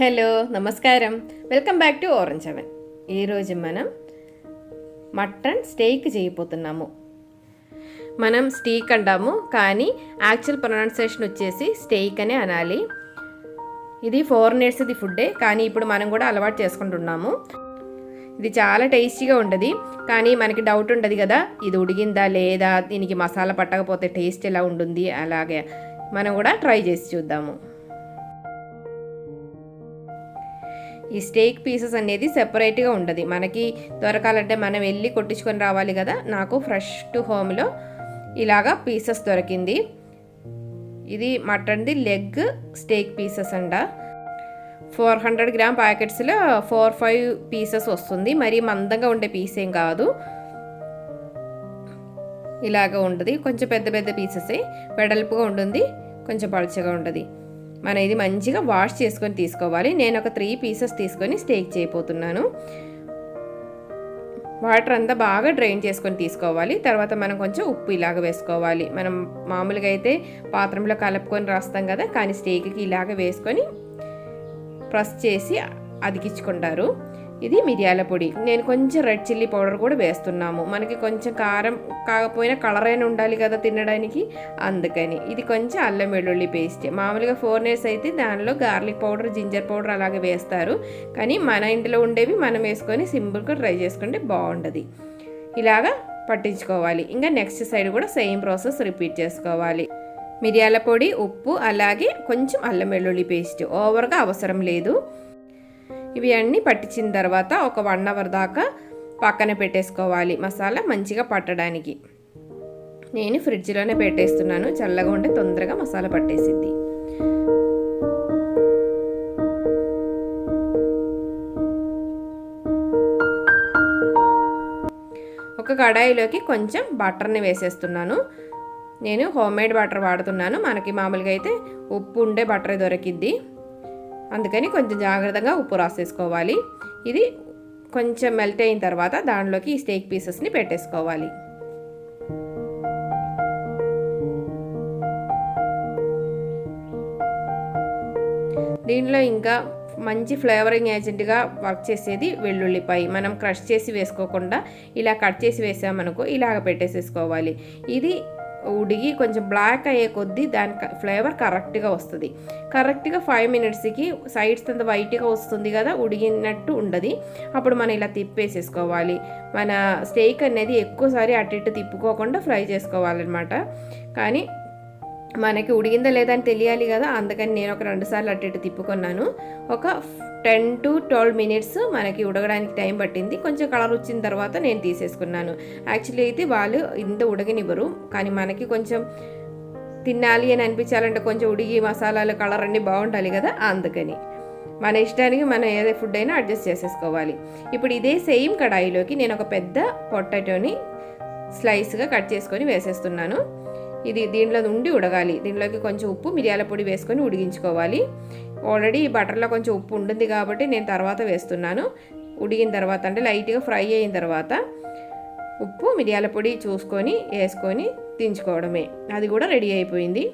Hello నమస్కారం, welcome back to orange oven. ఈరోజు మనం మటన్ స్టేక్ చేయబోతున్నాము. మనం స్టీక్ అంటాము, కానీ యాక్చువల్ ప్రొనౌన్సియేషన్ వచ్చేసి స్టేక్ అనే అనాలి. ఇది ఫారినర్స్ది ఫుడ్డే, కానీ ఇప్పుడు మనం కూడా అలవాటు చేసుకుంటున్నాము. ఇది చాలా టేస్టీగా ఉంటుంది, కానీ మనకి డౌట్ ఉంటుంది కదా, ఇది ఉడిగిందా లేదా, దీనికి మసాలా పట్టకపోతే టేస్ట్ ఎలా ఉంటుంది. అలాగే మనం కూడా ట్రై చేసి చూద్దాము. ఈ స్టేక్ పీసెస్ అనేది సెపరేట్గా ఉంటుంది. మనకి దొరకాలంటే మనం వెళ్ళి కొట్టించుకొని రావాలి కదా. నాకు ఫ్రెష్ టు హోమ్లో ఇలాగా పీసెస్ దొరికింది. ఇది మటన్ది లెగ్ స్టేక్ పీసెస్ అంట. 400 గ్రామ్ ప్యాకెట్స్లో 4-5 పీసెస్ వస్తుంది. మరీ మందంగా ఉండే పీస్ ఏం కాదు, ఇలాగ ఉంటుంది. కొంచెం పెద్ద పెద్ద పీసెసే, వెడల్పుగా ఉంటుంది, కొంచెం పలుచగా ఉంటుంది. మనం ఇది మంచిగా వాష్ చేసుకొని తీసుకోవాలి. నేను ఒక 3 పీసెస్ తీసుకొని స్టేక్ చేయబోతున్నాను. వాటర్ అంతా బాగా డ్రైన్ చేసుకొని తీసుకోవాలి. తర్వాత మనం కొంచెం ఉప్పు ఇలాగ వేసుకోవాలి. మనం మామూలుగా అయితే పాత్రలో కలుపుకొని రాస్తాం కదా, కానీ స్టేక్కి ఇలాగ వేసుకొని ప్రెస్ చేసి అదికించుకుంటారు. ఇది మిరియాల పొడి. నేను కొంచెం రెడ్ చిల్లీ పౌడర్ కూడా వేస్తున్నాము. మనకి కొంచెం కారం కాకపోయినా కలర్ అయినా ఉండాలి కదా తినడానికి, అందుకని. ఇది కొంచెం అల్లం వెల్లుల్లి పేస్ట్. మామూలుగా ఫారినర్స్ అయితే దానిలో గార్లిక్ పౌడర్, జింజర్ పౌడర్ అలాగే వేస్తారు, కానీ మన ఇంట్లో ఉండేవి మనం వేసుకొని సింపుల్గా ట్రై చేసుకుంటే బాగుంటుంది. ఇలాగా పట్టించుకోవాలి. ఇంకా నెక్స్ట్ సైడ్ కూడా సేమ్ ప్రాసెస్ రిపీట్ చేసుకోవాలి. మిరియాల పొడి, ఉప్పు, అలాగే కొంచెం అల్లం వెల్లుల్లి పేస్ట్. ఓవర్గా అవసరం లేదు. ఇవి అన్నీ పట్టించిన తర్వాత ఒక 1 అవర్ దాకా పక్కన పెట్టేసుకోవాలి, మసాలా మంచిగా పట్టడానికి. నేను ఫ్రిడ్జ్లోనే పెట్టేస్తున్నాను, చల్లగా ఉంటే తొందరగా మసాలా పట్టేసిద్ది. ఒక కడాయిలోకి కొంచెం బటర్ని వేసేస్తున్నాను. నేను హోమ్మేడ్ బటర్ వాడుతున్నాను. మనకి మామూలుగా అయితే ఉప్పు ఉండే బటరే దొరికిద్ది, అందుకని కొంచెం జాగ్రత్తగా ఉప్పు రాసేసుకోవాలి. ఇది కొంచెం మెల్ట్ అయిన తర్వాత దానిలోకి ఈ స్టేక్ పీసెస్ని పెట్టేసుకోవాలి. దీనిలో ఇంకా మంచి ఫ్లేవరింగ్ ఏజెంట్గా వర్క్ చేసేది వెల్లుల్లిపాయ. మనం క్రష్ చేసి వేసుకోకుండా ఇలా కట్ చేసి వేసామనుకో ఇలాగ పెట్టేసేసుకోవాలి. ఇది ఉడిగి కొంచెం బ్లాక్ అయ్యే కొద్దీ దాని ఫ్లేవర్ కరెక్ట్గా వస్తుంది. కరెక్ట్గా 5 మినిట్స్కి సైడ్స్ అంతా వైట్గా వస్తుంది కదా, ఉడిగినట్టు ఉండదు. అప్పుడు మనం ఇలా తిప్పేసేసుకోవాలి. మన స్టేక్ అనేది ఎక్కువసారి అటు ఇటు తిప్పుకోకుండా ఫ్రై చేసుకోవాలన్నమాట. కానీ మనకి ఉడిగిందా లేదా అని తెలియాలి కదా, అందుకని నేను ఒక 2 సార్లు అటు ఇటు తిప్పుకున్నాను. ఒక 10 to 12 మినిట్స్ మనకి ఉడకడానికి టైం పట్టింది. కొంచెం కలర్ వచ్చిన తర్వాత నేను తీసేసుకున్నాను. యాక్చువల్లీ అయితే వాళ్ళు ఇంత ఉడకనివ్వరు, కానీ మనకి కొంచెం తినాలి అని అనిపించాలంటే కొంచెం ఉడిగి మసాలాలు కలర్ అన్నీ బాగుండాలి కదా, అందుకని మన ఇష్టానికి మనం ఏదే ఫుడ్ అయినా అడ్జస్ట్ చేసేసుకోవాలి. ఇప్పుడు ఇదే సేమ్ కడాయిలోకి నేను ఒక పెద్ద పొటాటోని స్లైస్గా కట్ చేసుకొని వేసేస్తున్నాను. ఇది దీంట్లో ఉండి ఉడగాలి. దీంట్లోకి కొంచెం ఉప్పు, మిరియాల పొడి వేసుకొని ఉడిగించుకోవాలి. ఆల్రెడీ ఈ బటర్లో కొంచెం ఉప్పు ఉంటుంది కాబట్టి నేను తర్వాత వేస్తున్నాను. ఉడిగిన తర్వాత అంటే లైట్గా ఫ్రై అయిన తర్వాత ఉప్పు, మిరియాల పొడి చూసుకొని వేసుకొని దించుకోవడమే. అది కూడా రెడీ అయిపోయింది.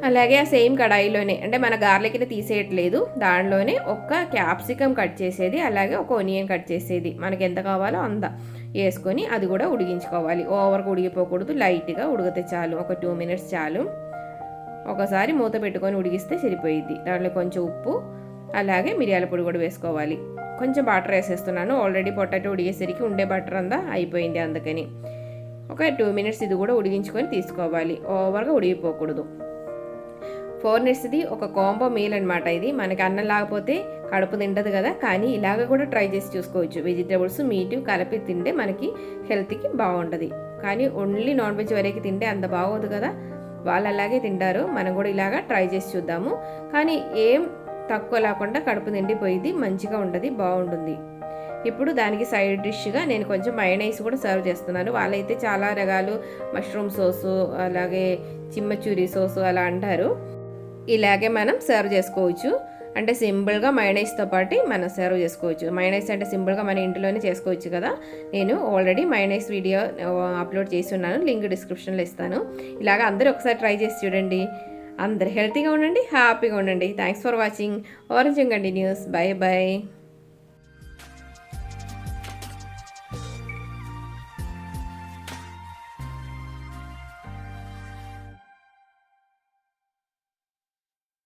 అలాగే ఆ సేమ్ కడాయిలోనే, అంటే మన గార్లిక్ని తీసేయట్లేదు, దానిలోనే ఒక క్యాప్సికమ్ కట్ చేసేది, అలాగే ఒక ఆనియన్ కట్ చేసేది, మనకి ఎంత కావాలో అంత వేసుకొని అది కూడా ఉడిగించుకోవాలి. ఓవర్గా ఉడిగిపోకూడదు, లైట్గా ఉడిగితే చాలు. ఒక 2 మినిట్స్ చాలు. ఒకసారి మూత పెట్టుకొని ఉడిగిస్తే సరిపోయిద్ది. దాంట్లో కొంచెం ఉప్పు, అలాగే మిరియాల పొడి కూడా వేసుకోవాలి. కొంచెం బటర్ వేసేస్తున్నాను. ఆల్రెడీ పొటాటో ఉడిగేసరికి ఉండే బటర్ అంతా అయిపోయింది, అందుకని ఒక 2 మినిట్స్ ఇది కూడా ఉడిగించుకొని తీసుకోవాలి. ఓవర్గా ఉడిగిపోకూడదు. ఫారినర్స్ది ఒక కాంబో మీల్ అనమాట ఇది. మనకి అన్నం లేకపోతే కడుపు తింటది కదా, కానీ ఇలాగ కూడా ట్రై చేసి చూసుకోవచ్చు. వెజిటేబుల్స్, మీట్ కలిపి తింటే మనకి హెల్త్కి బాగుంటుంది. కానీ ఓన్లీ నాన్ వెజ్ వరకు తింటే అంత బాగోదు కదా, వాళ్ళు అలాగే తింటారు. మనం కూడా ఇలాగ ట్రై చేసి చూద్దాము. కానీ ఏం తక్కువ లేకుండా కడుపు నిండిపోయింది, మంచిగా ఉంటుంది, బాగుంటుంది. ఇప్పుడు దానికి సైడ్ డిష్గా నేను కొంచెం మయోనైస్ కూడా సర్వ్ చేస్తున్నాను. వాళ్ళైతే చాలా రకాలు మష్రూమ్ సోసు, అలాగే చిమ్మచూరి సోసు అలా అంటారు. ఇలాగే మనం సర్వ్ చేసుకోవచ్చు. అంటే సింపుల్గా మైనైస్తో పాటు మనం సర్వ్ చేసుకోవచ్చు. మైనైస్ అంటే సింపుల్గా మన ఇంట్లోనే చేసుకోవచ్చు కదా. నేను ఆల్రెడీ మైనైస్ వీడియో అప్లోడ్ చేసి ఉన్నాను, లింక్ డిస్క్రిప్షన్లో ఇస్తాను. ఇలాగ అందరూ ఒకసారి ట్రై చేసి చూడండి. అందరు హెల్తీగా ఉండండి, హ్యాపీగా ఉండండి. Thanks for watching. Orange continuous. By by.